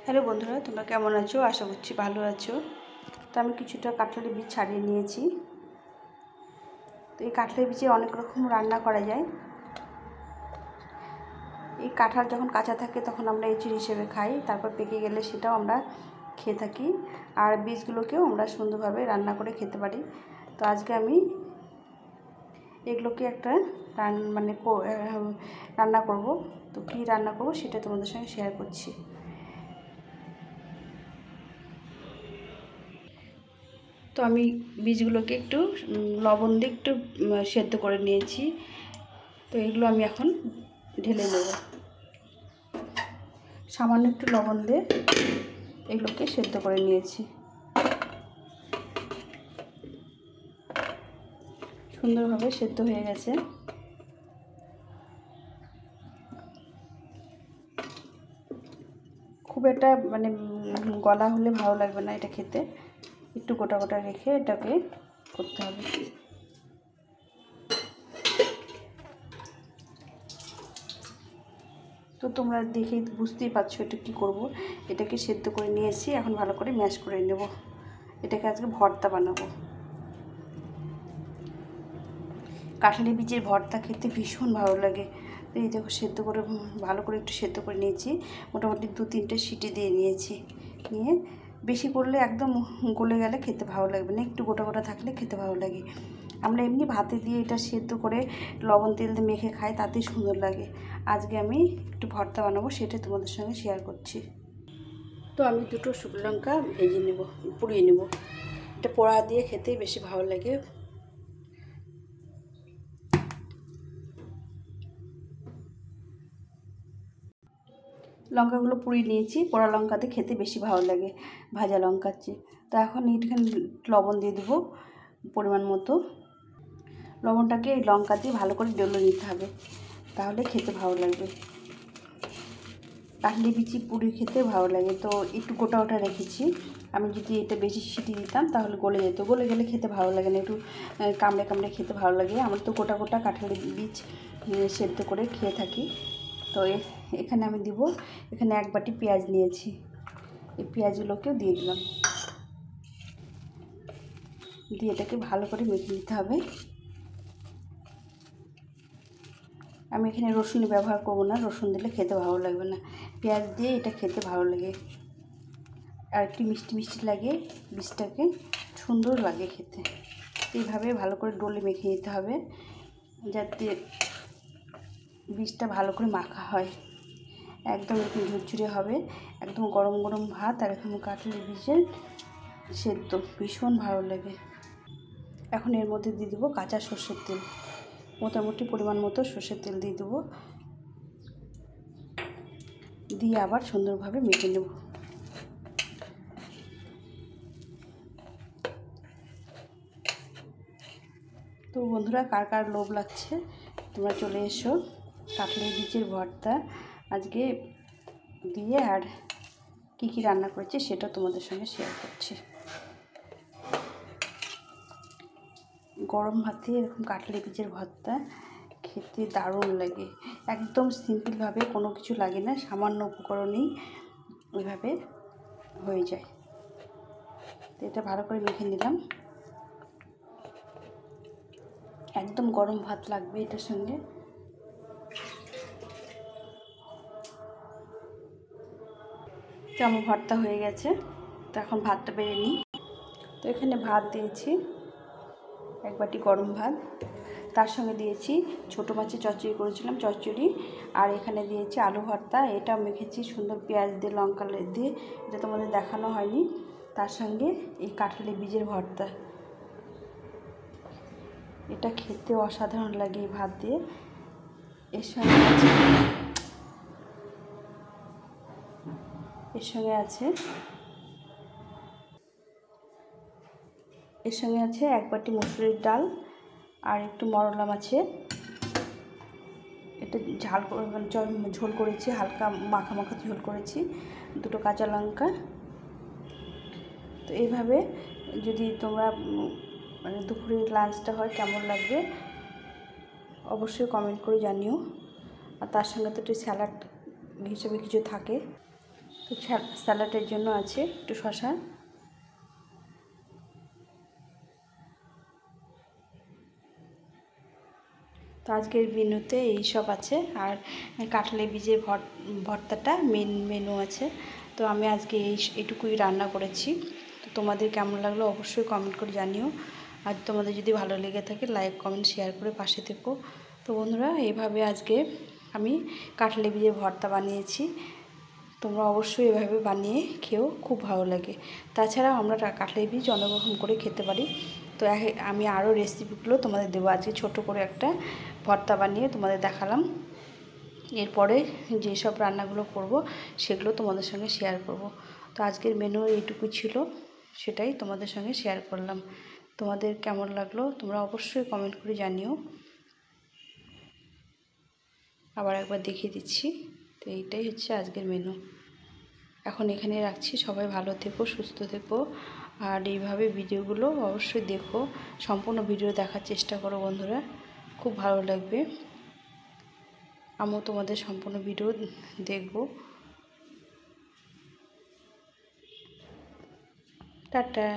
Hello বন্ধুরা, তোমরা কেমন আছো? আশা করছি ভালো আছো। তো আমি কিছুটা কাঁঠালের বীজ ছাড়িয়ে নিয়েছি। তো এই কাঁঠালের বীজে অনেক রকম রান্না করা যায়। এই কাঁঠাল যখন কাঁচা থাকে তখন আমরা এঁচড় হিসেবে খাই, তারপর পেকে গেলে সেটাও আমরা খেয়ে থাকি। আর বীজগুলোকেও আমরা সুন্দরভাবে রান্না করে খেতে পারি। তো আজকে আমি এগুলোকে একটা রান্না করব। তো কী রান্না করব সেটা তোমাদের সঙ্গে শেয়ার করছি। তো আমি বীজগুলোকে একটু লবণ দিয়ে একটু সেদ্ধ করে নিয়েছি। তো এগুলো আমি এখন ঢেলে নেব। সামান্য একটু লবণ দিয়ে এগুলোকে সেদ্ধ করে নিয়েছি। সুন্দরভাবে সেদ্ধ হয়ে গেছে। খুব একটা গলা হলে ভালো লাগবে না এটা খেতে, একটু গোটা গোটা রেখে এটাকে করতে হবে। তো তোমরা দেখেই বুঝতেই পারছো এটা কী করব। এটাকে সেদ্ধ করে নিয়েছি, এখন ভালো করে ম্যাশ করে নেব। এটাকে আজকে ভর্তা বানাবো। কাঁঠালি বীজের ভর্তা খেতে ভীষণ ভালো লাগে। তো এই দেখো সেদ্ধ করে ভালো করে একটু সেদ্ধ করে নিয়েছি। মোটামুটি 2-3টে সিটি দিয়ে নিয়েছি। নিয়ে বেশি করলে একদম গলে গেলে খেতে ভালো লাগবে না, একটু গোটা গোটা থাকলে খেতে ভালো লাগে। আমরা এমনি ভাতে দিয়ে এটা সেদ্ধ করে লবণ তেল দিয়ে মেখে খাই, তাতেই সুন্দর লাগে। আজকে আমি একটু ভর্তা বানাবো, সেটা তোমাদের সঙ্গে শেয়ার করছি। তো আমি 2টো শুকনো লঙ্কা ভেজে নেব, পুড়িয়ে নেব। এটা পোড়া দিয়ে খেতেই বেশি ভালো লাগে। লঙ্কাগুলো পুড়িয়ে নিয়েছি। পোড়া লঙ্কাতে খেতে বেশি ভালো লাগে ভাজা লঙ্কার চেয়ে। তো এখন এখানে লবণ দিয়ে দেবো পরিমাণ মতো। লবণটাকে এই লঙ্কা দিয়ে ভালো করে ডলে নিতে হবে, তাহলে খেতে ভালো লাগবে। কাটলি বিচি পুড়িয়ে খেতে ভালো লাগে। তো একটু গোটা গোটা রেখেছি। আমি যদি এটা বেশি সিটি দিতাম তাহলে গলে যেত, গলে গেলে খেতে ভালো লাগে না, একটু কামড়ে কামড়ে খেতে ভালো লাগে। আমার তো গোটা গোটা কাঁঠালের বীজ সেদ্ধ করে খেয়ে থাকি। তো এখানে আমি দিব, এখানে 1 বাটি পেঁয়াজ নিয়েছি। এই পেঁয়াজগুলোকেও দিয়ে দিলাম, দিয়ে এটাকে ভালো করে মেখে নিতে হবে। আমি এখানে রসুন ব্যবহার করব না, রসুন দিলে খেতে ভালো লাগবে না। পেঁয়াজ দিয়ে এটা খেতে ভালো লাগে, আর একটু মিষ্টি মিষ্টি লাগে, বীজটাকে সুন্দর লাগে খেতে। এইভাবে ভালো করে ডলে মেখে নিতে হবে, যাতে বীজটা ভালো করে মাখা হয়। একদম এরকম ঝুরঝুরে হবে, একদম গরম গরম ভাত আর এখন কাঁঠালের বীজের সেদ্ধ ভীষণ ভালো লাগে। এখন এর মধ্যে দিয়ে দেবো কাঁচা সর্ষের তেল, মোটামুটি পরিমাণ মতো সর্ষের তেল দিয়ে দেবো। দিয়ে আবার সুন্দরভাবে মেখে নেব। তো বন্ধুরা, কার কার লোভ লাগছে তোমরা চলে এসো। কাঁঠালের বীজের ভর্তা আজকে দিয়ে আর কী কী রান্না করেছি সেটা তোমাদের সঙ্গে শেয়ার করছি। গরম ভাতে এরকম কাঁঠালের বীজের ভর্তা খেতে দারুণ লাগে। একদম সিম্পলভাবে, কোনো কিছু লাগে না, সামান্য উপকরণেই ওইভাবে হয়ে যায়। তো এটা ভালো করে মেখে নিলাম। একদম গরম ভাত লাগবে এটার সঙ্গে। তো আমার ভর্তা হয়ে গেছে। তো এখন ভাতটা বেড়ে নিই। তো এখানে ভাত দিয়েছি, 1 বাটি গরম ভাত। তার সঙ্গে দিয়েছি ছোটো মাছের চচ্চড়ি করেছিলাম, চচ্চড়ি। আর এখানে দিয়েছি আলু ভর্তা, এটা মেখেছি সুন্দর পেঁয়াজ দিয়ে, লঙ্কা দিয়ে, এটা তোমাদের দেখানো হয়নি। তার সঙ্গে এই কাঁঠালের বীজের ভর্তা, এটা খেতে অসাধারণ লাগে এই ভাত দিয়ে। এর সঙ্গে আছে 1 বাটি মসুরির ডাল আর একটু মরলা মাছের, এটা ঝোল করেছি, হালকা মাখা মাখা ঝোল করেছি, 2টো কাঁচা লঙ্কা। তো এইভাবে যদি তোমরা দুপুরের লাঞ্চটা হয় কেমন লাগবে অবশ্যই কমেন্ট করে জানিও। আর তার সঙ্গে তো একটু স্যালাড হিসেবে কিছু থাকে। তো স্যালাডের জন্য আছে একটু শসা, তো আজকের মেনুতে এই সব আছে। আর কাঁঠালি বীজের ভর্তাটা মেন মেনু আছে। তো আমি আজকে এইটুকুই রান্না করেছি। তো তোমাদের কেমন লাগলো অবশ্যই কমেন্ট করে জানিও। আর তোমাদের যদি ভালো লেগে থাকে লাইক কমেন্ট শেয়ার করে পাশে থেকো। তো বন্ধুরা, এইভাবে আজকে আমি কাঁঠালি বীজের ভর্তা বানিয়েছি। তোমরা অবশ্যই এভাবে বানিয়ে খেও, খুব ভালো লাগে। তাছাড়াও আমরা কাঁঠালি বীজ অনেক রকম করে খেতে পারি। তো আমি আরও রেসিপিগুলো তোমাদের দেবো। আজকে ছোটো করে একটা ভর্তা বানিয়ে তোমাদের দেখালাম। এরপরে যেসব রান্নাগুলো করব সেগুলো তোমাদের সঙ্গে শেয়ার করব। তো আজকের মেনু এইটুকু ছিল, সেটাই তোমাদের সঙ্গে শেয়ার করলাম। তোমাদের কেমন লাগলো তোমরা অবশ্যই কমেন্ট করে জানিও। আবার একবার দেখিয়ে দিচ্ছি। তো এইটাই হচ্ছে আজকের মেনু। এখন এখানে রাখছি। সবাই ভালো থেকো, সুস্থ থেকো। আর এইভাবে ভিডিওগুলো অবশ্যই দেখো, সম্পূর্ণ ভিডিও দেখার চেষ্টা করো বন্ধুরা, খুব ভালো লাগবে। আমিও তোমাদের সম্পূর্ণ ভিডিও দেখব। টাটা।